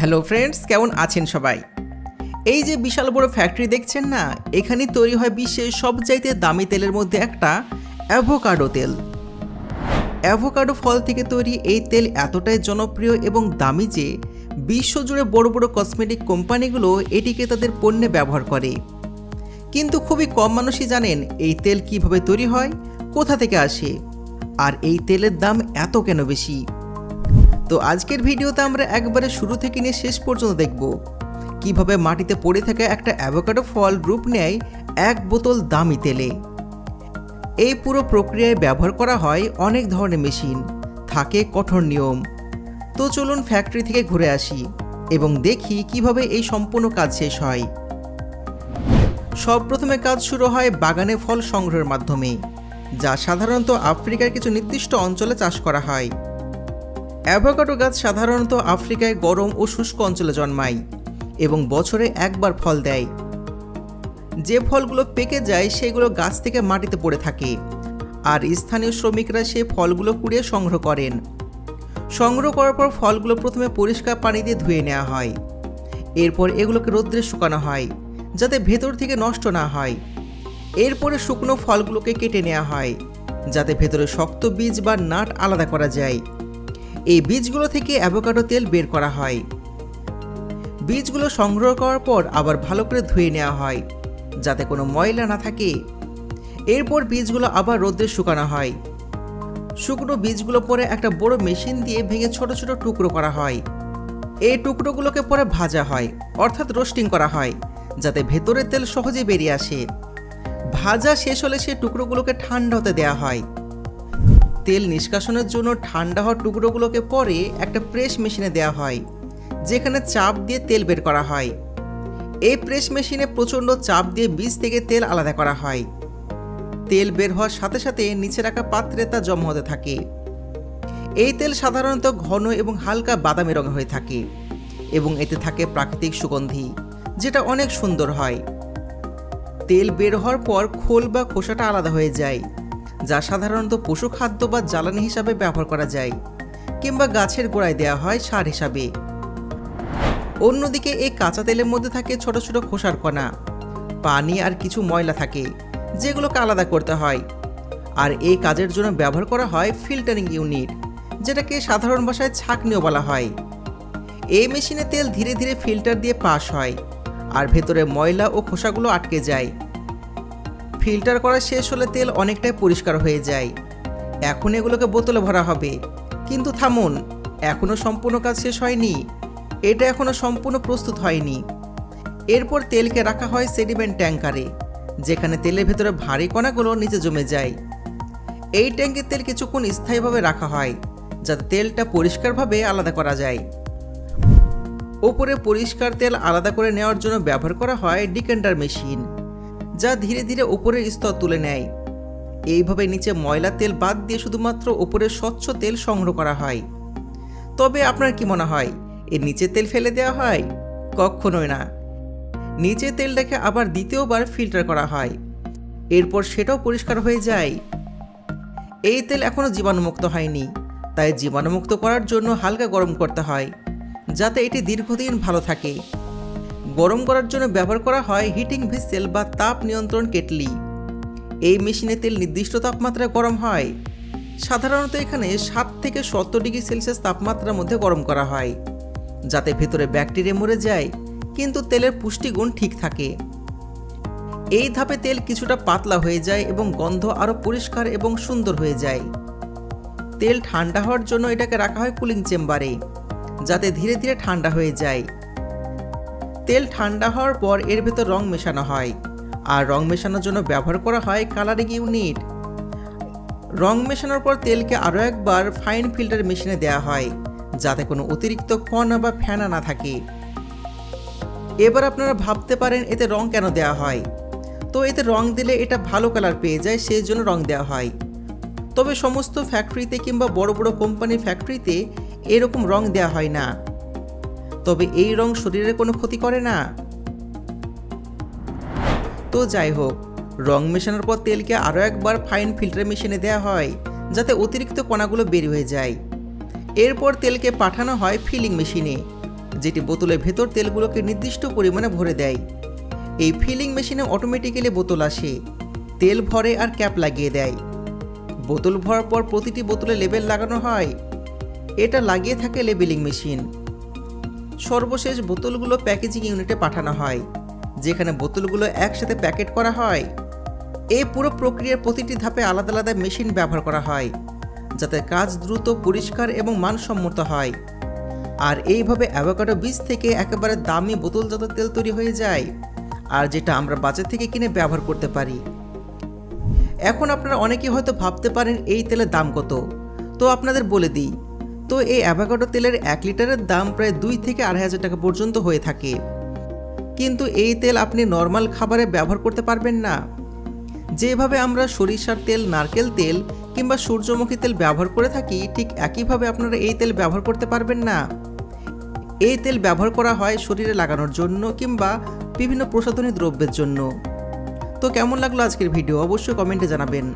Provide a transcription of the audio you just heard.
Hello friends, কেমন আছেন সবাই? এই যে বিশাল বড় ফ্যাক্টরি দেখছেন না, এখানেই তৈরি হয় বিশ্বের সবচাইতে দামি তেলের মধ্যে একটা অ্যাভোকাডো তেল। অ্যাভোকাডো ফল থেকে তৈরি এই তেল এতটাই জনপ্রিয় এবং দামি যে বিশ্বজুড়ে বড় বড় কসমেটিক কোম্পানিগুলো এটিকে তাদের পণ্যে ব্যবহার করে। কিন্তু খুবই কম মানুষই জানেন এই তেল কিভাবে তৈরি হয়, কোথা থেকে আসে, আর এই তেলের দাম এত কেন বেশি। তো আজকের ভিডিওতে আমরা একবারে শুরু থেকে নিয়ে শেষ পর্যন্ত দেখব কিভাবে মাটিতে পড়ে থাকা একটা অ্যাভোকাডো ফল রূপ নেয় এক বোতল দামি তেলে। এই পুরো প্রক্রিয়ায় ব্যবহার করা হয় অনেক ধরনের মেশিন, থাকে কঠোর নিয়ম। তো চলুন ফ্যাক্টরি থেকে ঘুরে আসি এবং দেখি কিভাবে এই সম্পূর্ণ কাজ শেষ হয়। সব প্রথমে কাজ শুরু হয় বাগানে ফল সংগ্রহের মাধ্যমে, যা সাধারণত আফ্রিকার কিছু নির্দিষ্ট অঞ্চলে চাষ করা হয়। অ্যাভোকাডো গাছ সাধারণত আফ্রিকায় গরম ও শুষ্ক অঞ্চলে জন্মায় এবং বছরে একবার ফল দেয়। যে ফলগুলো পেকে যায় সেগুলো গাছ থেকে মাটিতে পড়ে থাকে, আর স্থানীয় শ্রমিকরা সেই ফলগুলো কুড়িয়ে সংগ্রহ করেন। সংগ্রহ করার পর ফলগুলো প্রথমে পরিষ্কার পানি দিয়ে ধুয়ে নেওয়া হয়। এরপর এগুলোকে রোদ্রে শুকানো হয় যাতে ভেতর থেকে নষ্ট না হয়। এরপরে শুকনো ফলগুলোকে কেটে নেওয়া হয় যাতে ভেতরে শক্ত বীজ বা নাট আলাদা করা যায়। এই বীজগুলো থেকে অ্যাভোকাডো তেল বের করা হয়। বীজগুলো সংগ্রহ করার পর আবার ভালো করে ধুয়ে নেওয়া হয় যাতে কোনো ময়লা না থাকে। এরপর বীজগুলো আবার রোদ্রে শুকানো হয়। শুকনো বীজগুলো পরে একটা বড় মেশিন দিয়ে ভেঙে ছোট ছোট টুকরো করা হয়। এই টুকরোগুলোকে পরে ভাজা হয়, অর্থাৎ রোস্টিং করা হয় যাতে ভেতরের তেল সহজে বেরিয়ে আসে। ভাজা শেষ হলে সেই টুকরোগুলোকে ঠান্ডা হতে দেওয়া হয়। তেল নিষ্কাশনের জন্য ঠান্ডা হওয়া টুকরোগুলোকে পরে একটা প্রেস মেশিনে দেওয়া হয়, যেখানে চাপ দিয়ে তেল বের করা হয়। এই প্রেস মেশিনে প্রচণ্ড চাপ দিয়ে বীজ থেকে তেল আলাদা করা হয়। তেল বের হওয়ার সাথে সাথে নিচে রাখা পাত্রে তা জমা হতে থাকে। এই তেল সাধারণত ঘন এবং হালকা বাদামি রঙের হয়ে থাকে এবং এতে থাকে প্রাকৃতিক সুগন্ধি, যেটা অনেক সুন্দর হয়। তেল বের হওয়ার পর খোল বা খোসাটা আলাদা হয়ে যায়, যা সাধারণত পশু খাদ্য বা জ্বালানি হিসাবে ব্যবহার করা যায়, কিংবা গাছের গোড়ায় দেওয়া হয় সার হিসাবে। অন্যদিকে এই কাঁচা তেলের মধ্যে থাকে ছোট ছোট খোসার কণা, পানি আর কিছু ময়লা থাকে, যেগুলোকে আলাদা করতে হয়। আর এই কাজের জন্য ব্যবহার করা হয় ফিল্টারিং ইউনিট, যেটাকে সাধারণ ভাষায় ছাঁকনিও বলা হয়। এই মেশিনে তেল ধীরে ধীরে ফিল্টার দিয়ে পাস হয় আর ভেতরে ময়লা ও খোসাগুলো আটকে যায়। ফিল্টার করা শেষ হলে তেল অনেকটাই পরিষ্কার হয়ে যায়। এখন এগুলোকে বোতলে ভরা হবে। কিন্তু থামুন, এখনও সম্পূর্ণ কাজ শেষ হয়নি। এটা এখনও সম্পূর্ণ প্রস্তুত হয়নি। এরপর তেলকে রাখা হয় সেডিমেন্ট ট্যাঙ্কারে, যেখানে তেলের ভেতরে ভারী কণাগুলো নিচে জমে যায়। এই ট্যাঙ্কে তেল কিছুক্ষণ স্থায়ীভাবে রাখা হয় যাতে তেলটা পরিষ্কারভাবে আলাদা করা যায়। ওপরে পরিষ্কার তেল আলাদা করে নেওয়ার জন্য ব্যবহার করা হয় ডিকেন্ডার মেশিন, যা ধীরে ধীরে উপরের স্তর তুলে নেয়। এইভাবে নিচে ময়লা তেল বাদ দিয়ে শুধুমাত্র উপরের স্বচ্ছ তেল সংগ্রহ করা হয়। তবে আপনার কি মনে হয় এর নিচে তেল ফেলে দেওয়া হয়? কখনোই না। নিচে তেলটাকে আবার দ্বিতীয়বার ফিল্টার করা হয়, এরপর সেটাও পরিষ্কার হয়ে যায়। এই তেল এখনও জীবাণুমুক্ত হয়নি, তাই জীবাণুমুক্ত করার জন্য হালকা গরম করতে হয় যাতে এটি দীর্ঘদিন ভালো থাকে। গরম করার জন্য ব্যবহার করা হয় হিটিং ভেসেল বা তাপ নিয়ন্ত্রণ কেটলি। এই মেশিনে তেল নির্দিষ্ট তাপমাত্রায় গরম হয়। সাধারণত এখানে 7 থেকে 70 ডিগ্রি সেলসিয়াস তাপমাত্রার মধ্যে গরম করা হয় যাতে ভেতরে ব্যাকটেরিয়া মরে যায় কিন্তু তেলের পুষ্টিগুণ ঠিক থাকে। এই ধাপে তেল কিছুটা পাতলা হয়ে যায় এবং গন্ধ আরও পরিষ্কার এবং সুন্দর হয়ে যায়। তেল ঠান্ডা হওয়ার জন্য এটাকে রাখা হয় কুলিং চেম্বারে, যাতে ধীরে ধীরে ঠান্ডা হয়ে যায়। তেল ঠান্ডা হওয়ার পর এর ভেতর রং মেশানো হয়, আর রং মেশানোর জন্য ব্যবহার করা হয় কালারিং ইউনিট। রং মেশানোর পর তেলকে আরও একবার ফাইন ফিল্টার মেশিনে দেওয়া হয় যাতে কোনো অতিরিক্ত কণা বা ফেনা না থাকে। এবার আপনারা ভাবতে পারেন এতে রং কেন দেওয়া হয়। তো এতে রং দিলে এটা ভালো কালার পেয়ে যায়, সেই জন্য রং দেওয়া হয়। তবে সমস্ত ফ্যাক্টরিতে কিংবা বড় বড় কোম্পানির ফ্যাক্টরিতে এরকম রং দেওয়া হয় না। তবে এই রং শরীরের কোনো ক্ষতি করে না। তো যাই হোক, রং মেশানোর পর তেলকে আরও একবার ফাইন ফিল্টার মেশিনে দেওয়া হয় যাতে অতিরিক্ত কণাগুলো বের হয়ে যায়। এরপর তেলকে পাঠানো হয় ফিলিং মেশিনে, যেটি বোতলের ভেতর তেলগুলোকে নির্দিষ্ট পরিমাণে ভরে দেয়। এই ফিলিং মেশিনে অটোমেটিক্যালি বোতল আসে, তেল ভরে আর ক্যাপ লাগিয়ে দেয়। বোতল ভরার পর প্রতিটি বোতলে লেবেল লাগানো হয়। এটা লাগিয়ে থাকে লেবেলিং মেশিন। সর্বশেষ বোতলগুলো প্যাকেজিং ইউনিটে পাঠানো হয়, যেখানে বোতলগুলো একসাথে প্যাকেট করা হয়। এই পুরো প্রক্রিয়ার প্রতিটি ধাপে আলাদা আলাদা মেশিন ব্যবহার করা হয়, যাতে কাজ দ্রুত, পরিষ্কার এবং মানসম্মত হয়। আর এইভাবে অ্যাভোকাডো বীজ থেকে একেবারে দামি বোতলজাত তেল তৈরি হয়ে যায়, আর যেটা আমরা বাজার থেকে কিনে ব্যবহার করতে পারি। এখন আপনারা অনেকেই হয়তো ভাবতে পারেন এই তেলের দাম কত। তো আপনাদের বলে দিই, তো এই অ্যাভোকাডো তেলের 1 লিটারের দাম প্রায় 2 থেকে 2.5 টাকা পর্যন্ত হয়ে থাকে। কিন্তু এই তেল আপনি নর্মাল খাবারে ব্যবহার করতে পারবেন না। যেভাবে আমরা সরিষার তেল, নারকেল তেল কিংবা সূর্যমুখী তেল ব্যবহার করে থাকি, ঠিক একইভাবে আপনারা এই তেল ব্যবহার করতে পারবেন না। এই তেল ব্যবহার করা হয় শরীরে লাগানোর জন্য কিংবা বিভিন্ন প্রসাধনী দ্রব্যের জন্য। তো কেমন লাগলো আজকের ভিডিও অবশ্যই কমেন্টে জানাবেন।